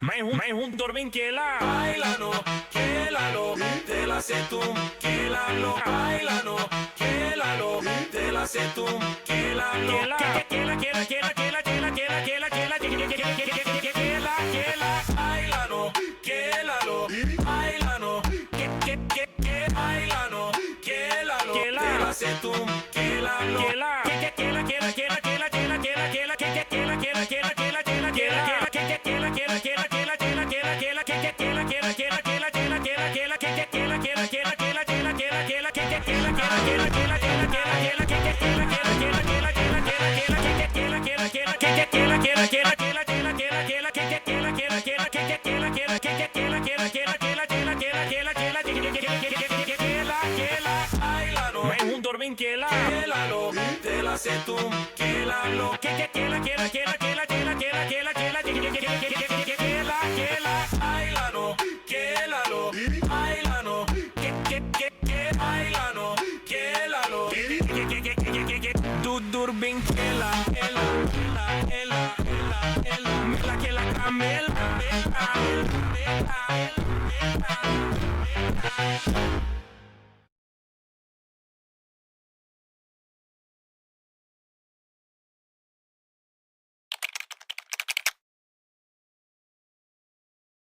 मैं हूँ Torben Kela. Bailalo, quélalo, te la sé tú, quélalo, bailalo, quélalo, te la sé tú, quélalo. Bailalo, quélalo, bailalo, bailalo, quélalo, te la sé tú, quélalo. मैं हूँ Torben Kela. Quélalo, te la sé tú, quélalo. Bailalo, quélalo, bailalo, bailalo, quélalo. Torben Kela. Mela que la camela.